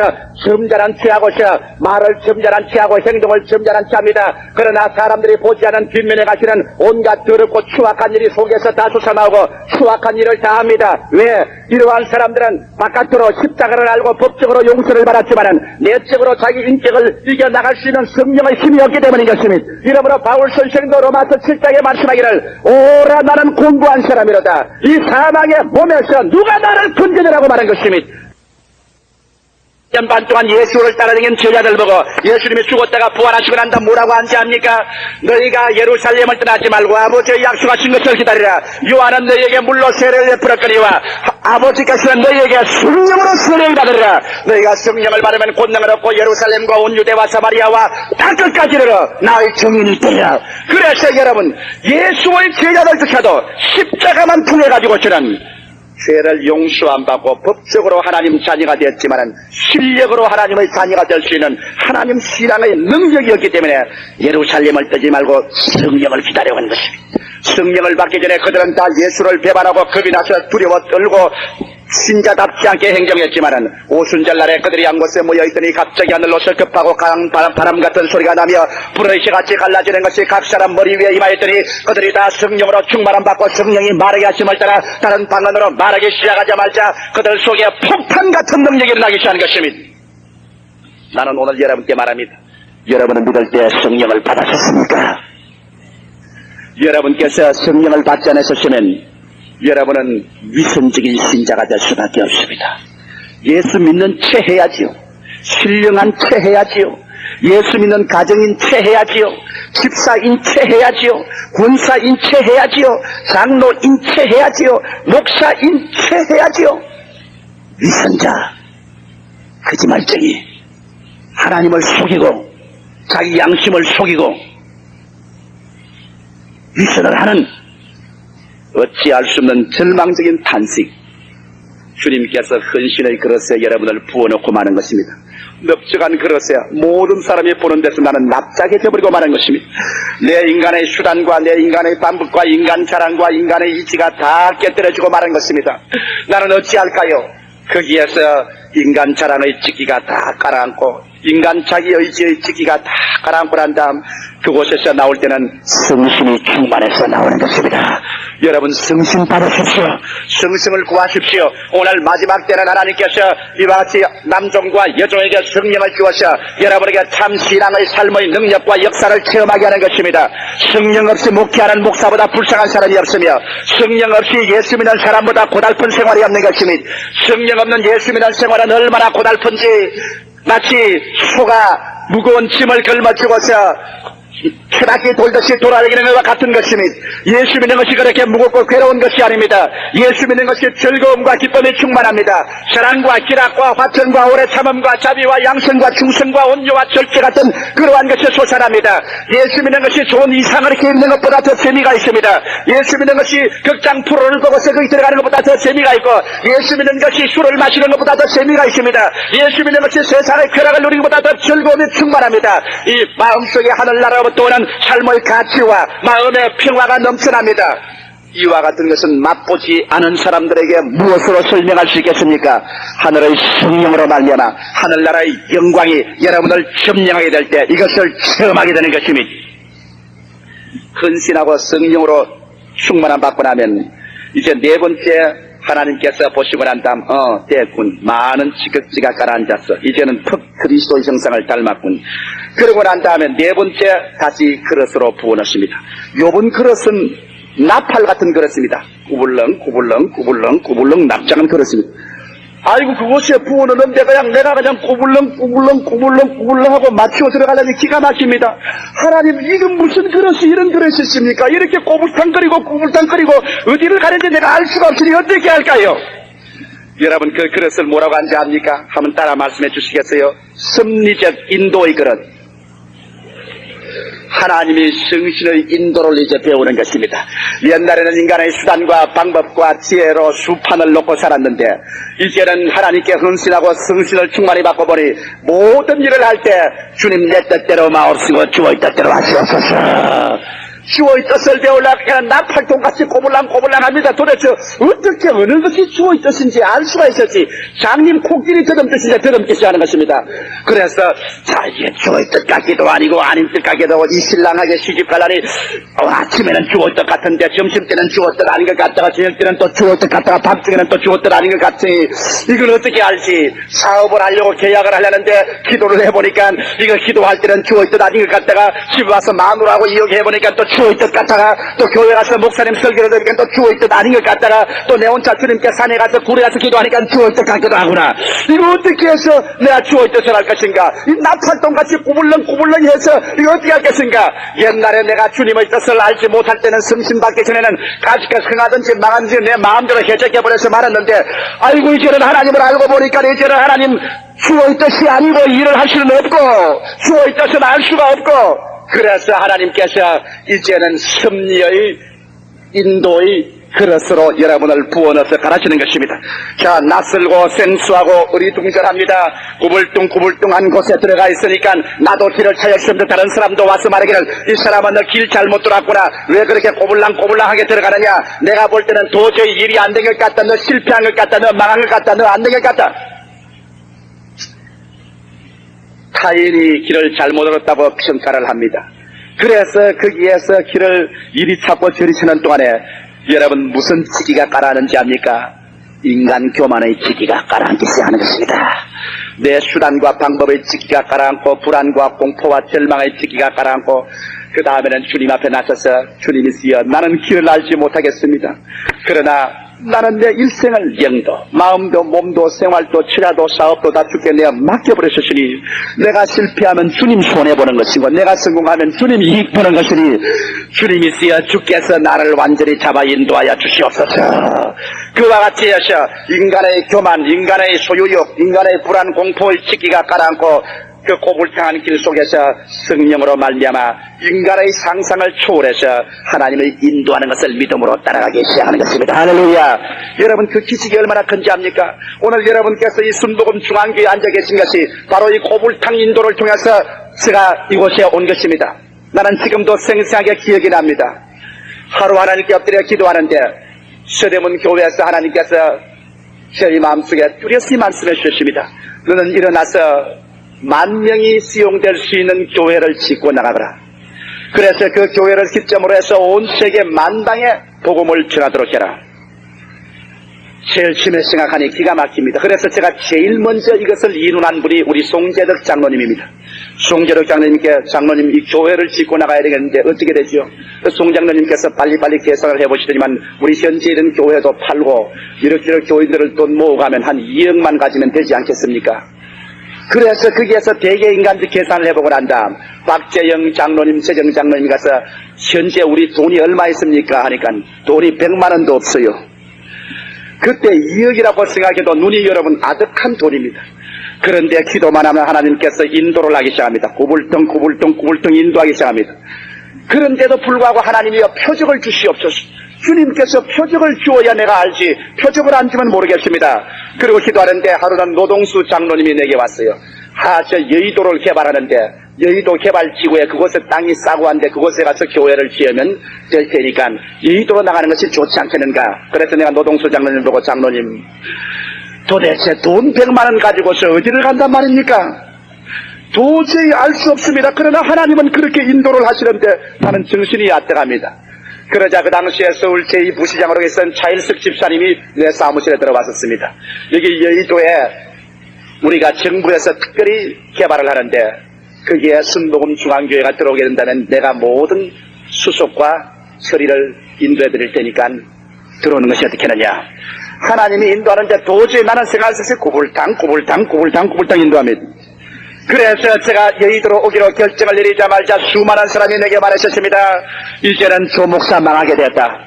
점잖은 취하고서 말을 점잖은 취하고 행동을 점잖은 취합니다. 그러나 사람들이 보지 않은 뒷면에 가시는 온갖 더럽고 추악한 일이 속에서 다 솟아나오고 추악한 일을 다 합니다. 왜? 이러한 사람들은 바깥으로 십자가를 알고 법적으로 용서를 받았지만은 내적으로 자기 인격을 이겨나갈 수 있는 성령의 힘이 없기 때문인 것입니다. 이러므로 바울 선생도 로마서 7장에 말씀하기를 오라 나는 공부한 사람이로다. 이 사망의 몸에서 누가 나를 건져내라고 말한 것입니다. 1년 반 동안 예수를 따라다니는 제자들 보고 예수님이 죽었다가 부활하시고 난 다음 뭐라고 한지 압니까? 너희가 예루살렘을 떠나지 말고 아버지의 약속하신 것을 기다리라. 요한은 너희에게 물로 세례를 베풀었거니와 아버지께서는 너희에게 성령으로 세례를 받으리라. 너희가 성령을 받으면 권능을 얻고 예루살렘과 온 유대와 사마리아와 땅끝까지 이르러 나의 증인이 되리라. 그래서 여러분 예수의 제자들조차도 십자가만 통해가지고서는 죄를 용서 안 받고 법적으로 하나님 자녀가 되었지만은 실력으로 하나님의 자녀가 될 수 있는 하나님 신앙의 능력이었기 때문에 예루살렘을 뜨지 말고 성령을 기다려온 것입니다. 성령을 받기 전에 그들은 다 예수를 배반하고 겁이 나서 두려워 떨고 신자답지 않게 행동했지만은 오순절날에 그들이 한 곳에 모여있더니 갑자기 하늘로서 급하고 강한 바람 같은 소리가 나며 불의 시같이 갈라지는 것이 각 사람 머리 위에 임하였더니 그들이 다 성령으로 충만함 받고 성령이 말하게 하심을 따라 다른 방언으로 말하기 시작하자마자 그들 속에 폭탄 같은 능력이 일어나기 시작한 것입니다. 나는 오늘 여러분께 말합니다. 여러분은 믿을 때 성령을 받으셨습니까? 여러분께서 성령을 받지 않으셨으면 여러분은 위선적인 신자가 될 수밖에 없습니다. 예수 믿는 채 해야지요. 신령한 채 해야지요. 예수 믿는 가정인 채 해야지요. 집사인 채 해야지요. 권사인 채 해야지요. 장로인 채 해야지요. 목사인 채 해야지요. 위선자, 거짓말쟁이, 하나님을 속이고 자기 양심을 속이고 위선을 하는 어찌할 수 없는 절망적인 탄식. 주님께서 헌신의 그릇에 여러분을 부어놓고 마는 것입니다. 넓적한 그릇에 모든 사람이 보는 데서 나는 납작해져 버리고 마는 것입니다. 내 인간의 수단과 내 인간의 반복과 인간 자랑과 인간의 이치가 다 깨뜨려지고 마는 것입니다. 나는 어찌할까요? 거기에서 인간 자랑의 찍기가 다 깔아앉고 인간 자기 의지의 찍기가 다 깔아앉고 난 다음 그곳에서 나올 때는 성신이 충만해서 나오는 것입니다. 여러분 성신 받으십시오. 성승을 구하십시오. 오늘 마지막 때는 하나님께서 이와 같이 남종과 여종에게 성령을 주어서 여러분에게 참 신앙의 삶의 능력과 역사를 체험하게 하는 것입니다. 성령 없이 목회하는 목사보다 불쌍한 사람이 없으며 성령 없이 예수 믿는 사람보다 고달픈 생활이 없는 것입니다. 성령 없는 예수 믿는 생활은 얼마나 고달픈지 마치 소가 무거운 짐을 걸머쥐고서 트럭이 돌듯이 돌아다니는 것과 같은 것입니다. 예수 믿는 것이 그렇게 무겁고 괴로운 것이 아닙니다. 예수 믿는 것이 즐거움과 기쁨이 충만합니다. 사랑과 기락과 화평과 오래 참음과 자비와 양성과 충성과 온유와 절제 같은 그러한 것이 솟아납니다. 예수 믿는 것이 좋은 이상을 이렇게 입는 것보다 더 재미가 있습니다. 예수 믿는 것이 극장 프로를 보고서 거기 들어가는 것보다 더 재미가 있고 예수 믿는 것이 술을 마시는 것보다 더 재미가 있습니다. 예수 믿는 것이 세상의 쾌락을 누리는 것보다 더 즐거움이 충만합니다. 이 마음속에 하늘나라로부터 오는 삶의 가치와 마음의 평화가 넘쳐납니다. 이와 같은 것은 맛보지 않은 사람들에게 무엇으로 설명할 수 있겠습니까? 하늘의 성령으로 말미암아 하늘나라의 영광이 여러분을 점령하게 될 때 이것을 체험하게 되는 것입니다. 헌신하고 성령으로 충만함 받고 나면 이제 네 번째 하나님께서 보시고 난 다음 됐군. 많은 지극지가 가라앉았어. 이제는 턱 그리스도의 형상을 닮았군. 그러고 난 다음에 네 번째 다시 그릇으로 부어넣습니다. 요번 그릇은 나팔 같은 그릇입니다. 구불렁 납작한 그릇입니다. 아이고 그곳에 부어넣는데 내가 그냥 구불렁 하고 맞추어 들어가려니 기가 막힙니다. 하나님 이건 무슨 그릇이 이런 그릇이 있습니까? 이렇게 꼬불탕거리고 어디를 가는지 내가 알 수가 없으니 어떻게 할까요? 여러분 그 그릇을 뭐라고 하는지 압니까? 한번 따라 말씀해 주시겠어요? 섭리적 인도의 그릇. 하나님이 성신의 인도를 이제 배우는 것입니다. 옛날에는 인간의 수단과 방법과 지혜로 수판을 놓고 살았는데 이제는 하나님께 헌신하고 성신을 충만히 받고 보니 모든 일을 할 때 주님 내 뜻대로 마옵시고 주의 뜻대로 하시옵소서. 주의 뜻을 배우려고 그냥 나팔통같이 꼬불랑꼬불랑합니다. 도대체 어떻게 어느 것이 주의 뜻인지 알 수가 있었지. 장님 코끼리 더듬듯이 더듬듯이 하는 것입니다. 그래서 자 이게 주의 뜻 같기도 아니고 아닌 뜻 같기도 하고 이 신랑하게 시집가려니 아침에는 주의 뜻 같은데 점심때는 주의 뜻 아닌 것 같다가 저녁때는 또 주의 뜻 같다가 밤중에는 또 주의 뜻 아닌 것 같으니 이걸 어떻게 알지. 사업을 하려고 계약을 하려는데 기도를 해보니까 이거 기도할 때는 주의 뜻 아닌 것 같다가 집에 와서 마누라하고 이야기해보니까 또 주의 뜻 같다가 또 교회 가서 목사님 설교를 들으니까 또 주의 뜻 아닌 것 같다가 또 내 혼자 주님께 산에 가서 굴에 가서 기도하니까 주의 뜻 같기도 하구나. 이거 어떻게 해서 내가 주의 뜻을 할 것인가. 이 나팔똥같이 꾸불렁꾸불렁 해서 이거 어떻게 할 것인가. 옛날에 내가 주님의 뜻을 알지 못할 때는 성신 받기 전에는 가지가 흥하든지 망하든지 내 마음대로 해적해버려서 말았는데 아이고 이제는 하나님을 알고 보니까 이제는 하나님 주의 뜻이 아니고 일을 할 수는 없고 주의 뜻은 알 수가 없고 그래서 하나님께서 이제는 섭리의 인도의 그릇으로 여러분을 부어넣어서 가르치는 것입니다. 자, 낯설고 생수하고 어리둥절합니다. 구불뚱구불뚱한 곳에 들어가 있으니까 나도 길을 찾았는데 다른 사람도 와서 말하기를 이 사람은 너 길 잘못 들어왔구나. 왜 그렇게 꼬불랑꼬불랑하게 들어가느냐. 내가 볼 때는 도저히 일이 안 된 것 같다. 너 실패한 것 같다. 너 망한 것 같다. 너 안 된 것 같다. 타인이 길을 잘못 얻었다고 평가를 합니다. 그래서 거기에서 길을 이리 찾고 저리 찾는 동안에 여러분 무슨 지기가 깔아앉는지 압니까? 인간 교만의 지기가 깔아앉기 시작하는 것입니다. 내 수단과 방법의 지기가 깔아앉고 불안과 공포와 절망의 지기가 깔아앉고 그 다음에는 주님 앞에 나서서 주님이시여 나는 길을 알지 못하겠습니다. 그러나 나는 내 일생을 영도, 마음도, 몸도, 생활도, 처자도, 사업도 다 주께 내어 맡겨버리셨으니 내가 실패하면 주님 손해보는 것이고 내가 성공하면 주님 이익 보는 것이니 주님이시여 주께서 나를 완전히 잡아 인도하여 주시옵소서. 그와 같이 하셔 인간의 교만, 인간의 소유욕, 인간의 불안, 공포의 치기가 깔아앉고 그 꼬불탕한 길 속에서 성령으로 말미암아 인간의 상상을 초월해서 하나님을 인도하는 것을 믿음으로 따라가기 시작하는 것입니다. 할렐루야. 여러분 그 기적이 얼마나 큰지 압니까? 오늘 여러분께서 이 순복음 중앙교회에 앉아 계신 것이 바로 이 꼬불탕 인도를 통해서 제가 이곳에 온 것입니다. 나는 지금도 생생하게 기억이 납니다. 하루 하나님께 엎드려 기도하는데 서대문 교회에서 하나님께서 저희 마음속에 뚜렷이 말씀해 주셨습니다. 너는 일어나서 10,000명이 수용될 수 있는 교회를 짓고 나가거라. 그래서 그 교회를 기점으로 해서 온 세계 만방에 복음을 전하도록 해라. 제일 심해 생각하니 기가 막힙니다. 그래서 제가 제일 먼저 이것을 이룬한 분이 우리 송재덕 장로님입니다. 송재덕 장로님 이 교회를 짓고 나가야 되겠는데 어떻게 되죠? 송 장로님께서 빨리빨리 계산을 해보시더니만 우리 현재 있는 교회도 팔고 이렇게 교인들을 돈 모으가면 한 2억만 가지면 되지 않겠습니까? 그래서 거기에서 대개 인간들 계산을 해보고 난 다음 박재영 장로님, 재정 장로님 가서 현재 우리 돈이 얼마 있습니까? 하니까 돈이 100만 원도 없어요. 그때 2억이라고 생각해도 눈이 여러분 아득한 돈입니다. 그런데 기도만 하면 하나님께서 인도를 하기 시작합니다. 구불덩 인도하기 시작합니다. 그런데도 불구하고 하나님이여 표적을 주시옵소서. 주님께서 표적을 주어야 내가 알지 표적을 안 주면 모르겠습니다. 그리고 기도하는데 하루는 노동수 장로님이 내게 왔어요. 저 여의도를 개발하는데 여의도 개발지구에 그곳에 땅이 싸고 한데 그곳에 가서 교회를 지으면 될 테니까 여의도로 나가는 것이 좋지 않겠는가. 그래서 내가 노동수 장로님 보고 장로님 도대체 돈 100만 원 가지고서 어디를 간단 말입니까? 도저히 알 수 없습니다. 그러나 하나님은 그렇게 인도를 하시는데 나는 정신이 얕아갑니다. 그러자 그 당시에 서울 제2부시장으로 계신 차일석 집사님이 내 사무실에 들어왔었습니다. 여기 여의도에 우리가 정부에서 특별히 개발을 하는데 거기에 순복음 중앙교회가 들어오게 된다면 내가 모든 수속과 처리를 인도해 드릴 테니까 들어오는 것이 어떻겠느냐. 하나님이 인도하는데 도저히 나는 생각할 수 없이 구불탕 인도합니다. 그래서 제가 여의도로 오기로 결정을 내리자마자 수많은 사람이 내게 말하셨습니다. 이제는 조 목사 망하게 됐다.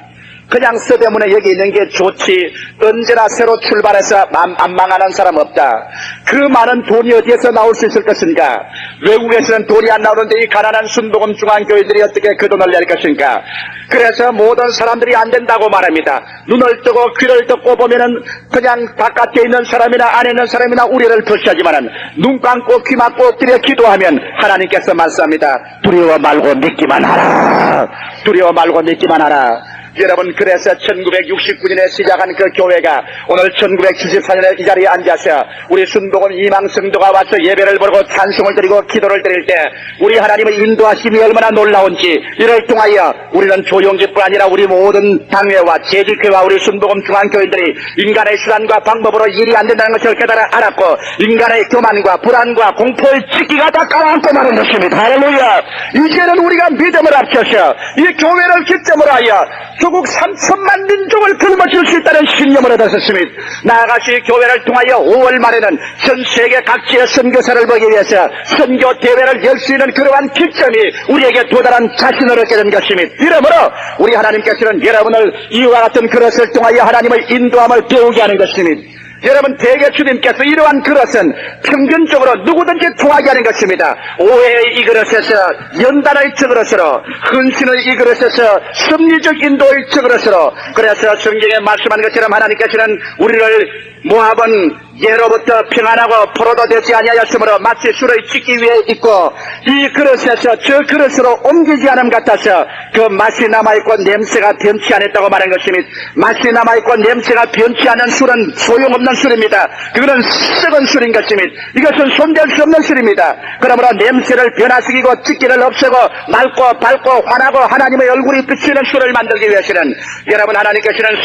그냥 서대문에 여기 있는 게 좋지 언제나 새로 출발해서 안 망하는 사람 없다. 그 많은 돈이 어디에서 나올 수 있을 것인가? 외국에서는 돈이 안 나오는데 이 가난한 순복음 중앙교회들이 어떻게 그 돈을 낼 것인가? 그래서 모든 사람들이 안 된다고 말합니다. 눈을 뜨고 귀를 듣고 보면은 그냥 바깥에 있는 사람이나 안에 있는 사람이나 우리를 표시하지만은 눈 감고 귀 막고 엎드려 기도하면 하나님께서 말씀합니다. 두려워 말고 믿기만 하라. 두려워 말고 믿기만 하라. 여러분, 그래서 1969년에 시작한 그 교회가 오늘 1974년에 이 자리에 앉아서 우리 순복음 이망 성도가 와서 예배를 보고 찬송을 드리고 기도를 드릴 때 우리 하나님의 인도하심이 얼마나 놀라운지 이를 통하여 우리는 조용기뿐 아니라 우리 모든 당회와 재직회와 우리 순복음 중앙교인들이 인간의 수단과 방법으로 일이 안 된다는 것을 깨달아 알았고 인간의 교만과 불안과 공포의 찌기가 다 가라앉고 마는 것입니다. 할렐루야. 이제는 우리가 믿음을 합쳐서 이 교회를 기점으로 하여 조국 3천만 민족을 짊어질 수 있다는 신념을 얻었습니다. 나아가시 교회를 통하여 5월 말에는 전 세계 각지의 선교사를 보기 위해서 선교 대회를 열 수 있는 그러한 기점이 우리에게 도달한 자신을 얻게 된 것입니다. 이러므로 우리 하나님께서는 여러분을 이와 같은 그릇을 통하여 하나님의 인도함을 배우게 하는 것입니다. 여러분, 대개 주님께서 이러한 그릇은 평균적으로 누구든지 통하게 하는 것입니다. 오해의 이 그릇에서 연단의 저 그릇으로, 헌신의 이 그릇에서 섭리적 인도의 저 그릇으로, 그래서 성경에 말씀한 것처럼 하나님께서는 우리를 모압은 예로부터 평안하고 포로도 되지 아니하였으므로 마치 술의 찢기 위에 있고 이 그릇에서 저 그릇으로 옮기지 않음 같아서 그 맛이 남아있고 냄새가 변치 않았다고 말한 것입니다. 맛이 남아있고 냄새가 변치 않은 술은 소용없는 술입니다. 그거는 썩은 술인 것입니다. 이것은 손댈 수 없는 술입니다. 그러므로 냄새를 변화시키고 찢기를 없애고 맑고 밝고 환하고 하나님의 얼굴이 비치는 술을 만들기 위해서는 여러분 하나님께서는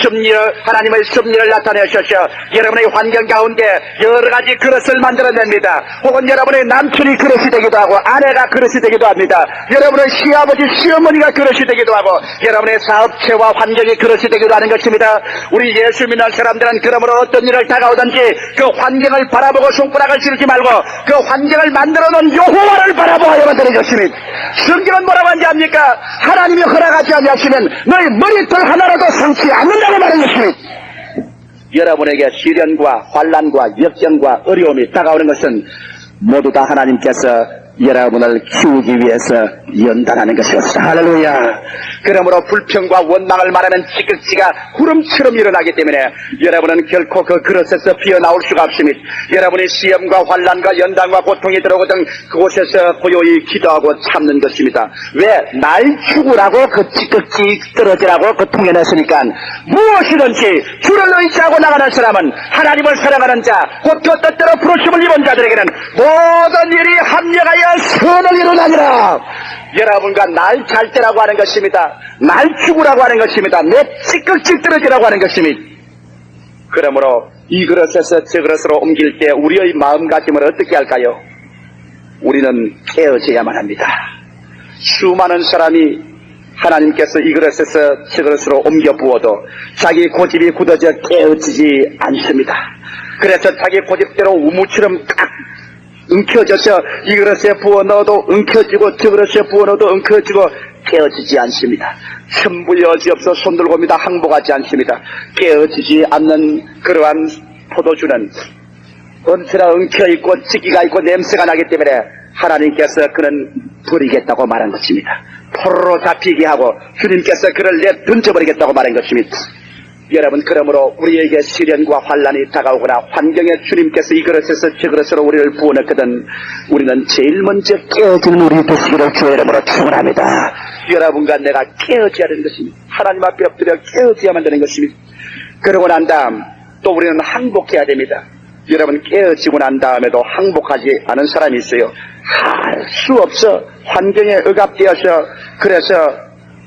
하나님의 섭리를 나타내셔서 여러분의 환경 가운데 여러 가지 그릇을 만들어냅니다. 혹은 여러분의 남편이 그릇이 되기도 하고 아내가 그릇이 되기도 합니다. 여러분의 시아버지 시어머니가 그릇이 되기도 하고 여러분의 사업체와 환경이 그릇이 되기도 하는 것입니다. 우리 예수 믿는 사람들은 그러므로 어떤 일을 다가오든지 그 환경을 바라보고 손가락을 찌르지 말고 그 환경을 만들어놓은 여호와를 바라보아야만 되는 것입니다. 성경은 뭐라고 하는지 압니까? 하나님이 허락하지 아니하시면 너희 머리털 하나라도 상치 않는다고 말하는 것입니다. 여러분에게 시련과 환난과 역경과 어려움이 다가오는 것은 모두 다 하나님께서 여러분을 키우기 위해서 연단하는 것이었습니다. 할렐루야. 그러므로 불평과 원망을 말하는 찌극지가 구름처럼 일어나기 때문에 여러분은 결코 그 그릇에서 피어나올 수가 없습니다. 여러분의 시험과 환난과 연단과 고통이 들어오거든 그곳에서 고요히 기도하고 참는 것입니다. 왜? 날 죽으라고 그 찌극지 떨어지라고 그 통에 냈으니까 무엇이든지 주를 의지하고 나가는 사람은 하나님을 사랑하는 자 곧 그 뜻대로 부르심을 입은 자들에게는 모든 일이 합력하여 선을 이루나니라. 여러분과 날 잘 때라고 하는 것입니다. 날 죽으라고 하는 것입니다. 내 찌깍찌 떨어지라고 하는 것입니다. 그러므로 이 그릇에서 저 그릇으로 옮길 때 우리의 마음가짐을 어떻게 할까요? 우리는 깨어져야만 합니다. 수많은 사람이 하나님께서 이 그릇에서 저 그릇으로 옮겨 부어도 자기 고집이 굳어져 깨어지지 않습니다. 그래서 자기 고집대로 우무처럼 딱 엉켜져서 이 그릇에 부어 넣어도 엉켜지고 저 그릇에 부어 넣어도 엉켜지고 깨어지지 않습니다. 천부의 여지없어 손들고 옵니다. 항복하지 않습니다. 깨어지지 않는 그러한 포도주는 언제나 엉켜있고 찌기가 있고 냄새가 나기 때문에 하나님께서 그는 버리겠다고 말한 것입니다. 포로로 잡히게 하고 주님께서 그를 내 던져버리겠다고 말한 것입니다. 여러분, 그러므로 우리에게 시련과 환난이 다가오거나 환경에 주님께서 이 그릇에서 저 그릇으로 우리를 부어넣거든 우리는 제일 먼저 깨어지는 우리 되시기를 주의 이름으로 축원합니다. 여러분과 내가 깨어져야 되는 것입니다. 하나님 앞에 엎드려 깨어져야만 되는 것입니다. 그러고 난 다음 또 우리는 항복해야 됩니다. 여러분, 깨어지고 난 다음에도 항복하지 않은 사람이 있어요. 할 수 없어 환경에 억압되어서 그래서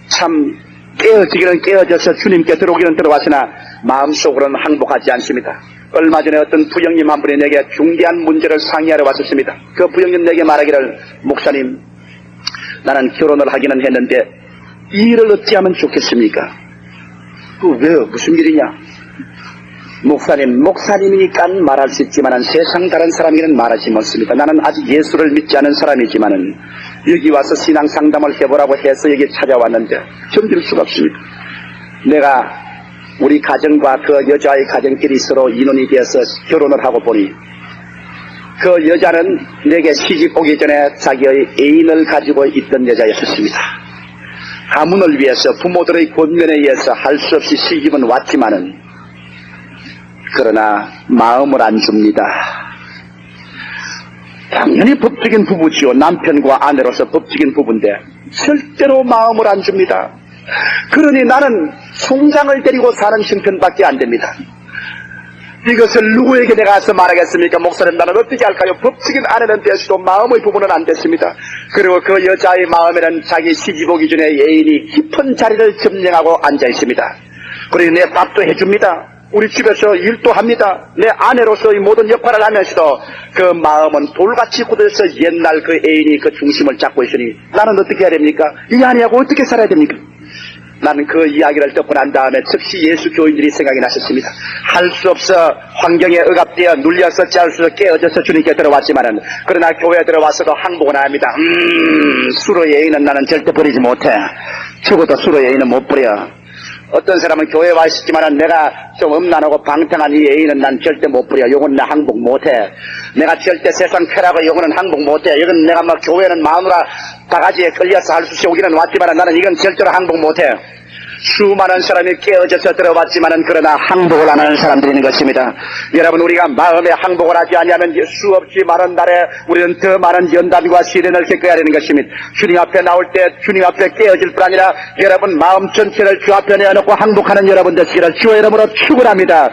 참 깨어지기는 깨어져서 주님께 들어오기는 들어왔으나 마음속으로는 항복하지 않습니다. 얼마 전에 어떤 부형님 한 분이 내게 중대한 문제를 상의하러 왔었습니다. 그 부형님 내게 말하기를 목사님 나는 결혼을 하기는 했는데 이 일을 어찌하면 좋겠습니까? 왜요? 무슨 일이냐? 목사님이니까 말할 수 있지만 세상 다른 사람에게는 말하지 못습니다. 나는 아직 예수를 믿지 않은 사람이지만 여기 와서 신앙 상담을 해보라고 해서 여기 찾아왔는데 견딜 수가 없습니다. 내가 우리 가정과 그 여자의 가정끼리 서로 인원이 되어서 결혼을 하고 보니 그 여자는 내게 시집 오기 전에 자기의 애인을 가지고 있던 여자였습니다. 가문을 위해서 부모들의 권면에 의해서 할 수 없이 시집은 왔지만은 그러나 마음을 안 줍니다. 당연히 법적인 부부지요. 남편과 아내로서 법적인 부부인데 절대로 마음을 안 줍니다. 그러니 나는 송장을 데리고 사는 형편밖에 안 됩니다. 이것을 누구에게 내가 가서 말하겠습니까? 목사님, 나는 어떻게 할까요? 법적인 아내는 되어도 마음의 부부는 안 됐습니다. 그리고 그 여자의 마음에는 자기 시집 오기 전에 애인이 깊은 자리를 점령하고 앉아 있습니다. 그리고 내 밥도 해줍니다. 우리 집에서 일도 합니다. 내 아내로서의 모든 역할을 하면서도 그 마음은 돌같이 굳어서 옛날 그 애인이 그 중심을 잡고 있으니 나는 어떻게 해야 됩니까? 이 아내하고 어떻게 살아야 됩니까? 나는 그 이야기를 듣고 난 다음에 즉시 예수 교인들이 생각이 나셨습니다. 할 수 없어 환경에 억압되어 눌려서 짤수 깨어져서 주님께 들어왔지만은 그러나 교회에 들어와서도 항복은 합니다. 수로의 애인은 나는 절대 버리지 못해. 적어도 수로의 애인은 못 버려. 어떤 사람은 교회에 와 있었지만은 내가 좀 음란하고 방탕한 이 애인은 난 절대 못 버려. 요건 나 항복 못해. 내가 절대 세상 쾌락을 요거는 항복 못해. 이건 내가 막 교회는 마누라 바가지에 걸려서 할 수 있어 오기는 왔지만은 나는 이건 절대로 항복 못해. 수많은 사람이 깨어져서 들어왔지만은 그러나 항복을 안 하는 사람들이 있는 것입니다. 여러분, 우리가 마음에 항복을 하지 않으면 수없이 많은 날에 우리는 더 많은 연단과 시련을 겪어야 되는 것입니다. 주님 앞에 나올 때 주님 앞에 깨어질 뿐 아니라 여러분 마음 전체를 주 앞에 내어놓고 항복하는 여러분 되시기를 주의 이름으로 축원합니다.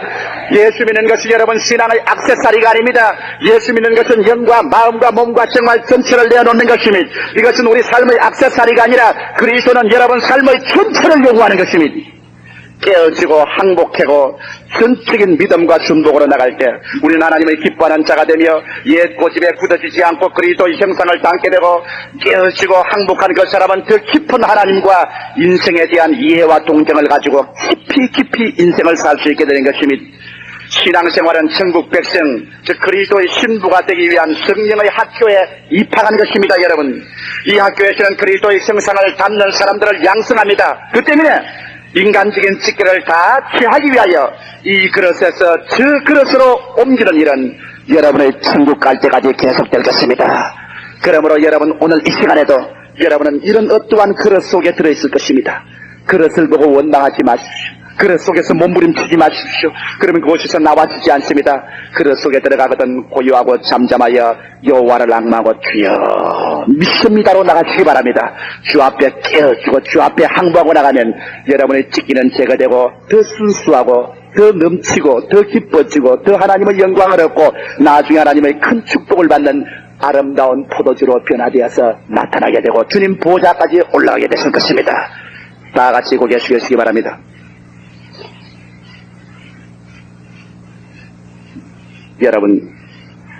예수 믿는 것이 여러분 신앙의 액세서리가 아닙니다. 예수 믿는 것은 영과 마음과 몸과 정말 전체를 내어놓는 것입니다. 이것은 우리 삶의 액세서리가 아니라 그리스도는 여러분 삶의 전체를 요구하는 것입니다. 깨어지고 항복하고 전적인 믿음과 순복으로 나갈 때 우리는 하나님의 기뻐하는 자가 되며 옛 고집에 굳어지지 않고 그리스도의 형상을 담게 되고 깨어지고 항복한 그 사람은 더 깊은 하나님과 인생에 대한 이해와 동정을 가지고 깊이 인생을 살 수 있게 되는 것입니다. 신앙생활은 천국 백성, 즉 그리스도의 신부가 되기 위한 성령의 학교에 입학한 것입니다. 여러분, 이 학교에서는 그리스도의 형상을 담는 사람들을 양성합니다. 그 때문에 인간적인 직결을 다 취하기 위하여 이 그릇에서 저 그릇으로 옮기는 일은 여러분의 천국 갈 때까지 계속될 것입니다. 그러므로 여러분 오늘 이 시간에도 여러분은 이런 어떠한 그릇 속에 들어있을 것입니다. 그릇을 보고 원망하지 마십시오. 그릇 속에서 몸부림치지 마십시오. 그러면 그곳에서 나와지지 않습니다. 그릇 속에 들어가거든 고요하고 잠잠하여 여호와를 앙망하고 주여 믿습니다로 나가시기 바랍니다. 주 앞에 깨어지고 주 앞에 항복하고 나가면 여러분의 찢기는 제거되고 더 순수하고 더 넘치고 더 기뻐지고 더 하나님의 영광을 얻고 나중에 하나님의 큰 축복을 받는 아름다운 포도주로 변화되어서 나타나게 되고 주님 보좌까지 올라가게 되실 것입니다. 다 같이 고개 숙이시기 바랍니다. 여러분,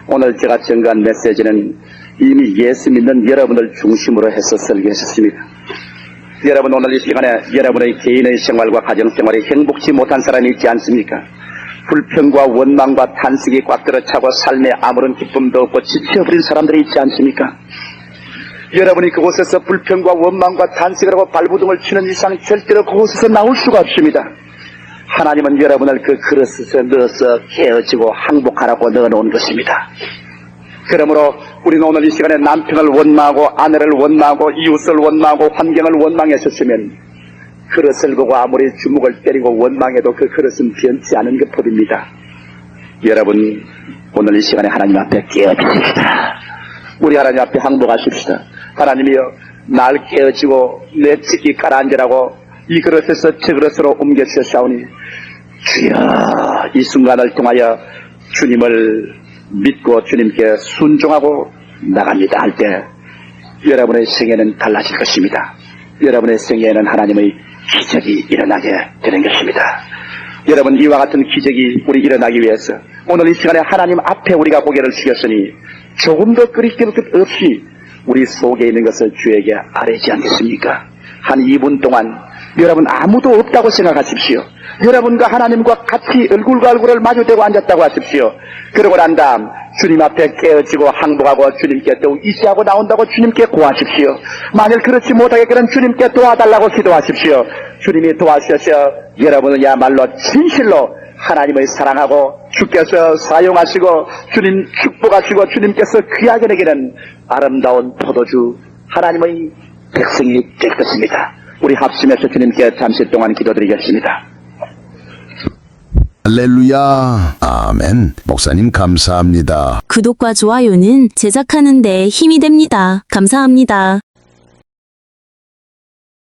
오늘 제가 전가한 메시지는 이미 예수 믿는 여러분을 중심으로 해서 설계하셨습니다. 여러분, 오늘 이 시간에 여러분의 개인의 생활과 가정생활에 행복치 못한 사람이 있지 않습니까? 불평과 원망과 탄식이 꽉 들어차고 삶에 아무런 기쁨도 없고 지쳐버린 사람들이 있지 않습니까? 여러분이 그곳에서 불평과 원망과 탄식을 하고 발부둥을 치는 이상 절대로 그곳에서 나올 수가 없습니다. 하나님은 여러분을 그 그릇에 넣어서 깨어지고 항복하라고 넣어놓은 것입니다. 그러므로 우리는 오늘 이 시간에 남편을 원망하고 아내를 원망하고 이웃을 원망하고 환경을 원망했었으면 그릇을 보고 아무리 주먹을 때리고 원망해도 그 그릇은 변치 않은 것 뿐입니다. 여러분, 오늘 이 시간에 하나님 앞에 깨어지십시다. 우리 하나님 앞에 항복하십시다. 하나님이여, 날 깨어지고 내 찢기 가라앉으라고 이 그릇에서 저 그릇으로 옮겨 주셨사오니 주여, 이 순간을 통하여 주님을 믿고 주님께 순종하고 나갑니다 할 때 여러분의 생애는 달라질 것입니다. 여러분의 생애에는 하나님의 기적이 일어나게 되는 것입니다. 여러분, 이와 같은 기적이 우리 일어나기 위해서 오늘 이 시간에 하나님 앞에 우리가 고개를 숙였으니 조금 더 끄리끼는 것 없이 우리 속에 있는 것을 주에게 아뢰지 않겠습니까? 한 2분 동안 여러분 아무도 없다고 생각하십시오. 여러분과 하나님과 같이 얼굴과 얼굴을 마주대고 앉았다고 하십시오. 그러고 난 다음 주님 앞에 깨어지고 항복하고 주님께 또 의지하고 나온다고 주님께 고하십시오. 만일 그렇지 못하겠거든 주님께 도와달라고 기도하십시오. 주님이 도와주셔서 여러분은야말로 진실로 하나님의 사랑하고 주께서 사용하시고 주님 축복하시고 주님께서 귀하게 내기는 아름다운 포도주 하나님의 백성이 될 것입니다. 우리 합심해서 주님께 잠시 동안 기도드리겠습니다. 할렐루야. 아멘. 목사님 감사합니다. 구독과 좋아요는 제작하는 데 힘이 됩니다. 감사합니다.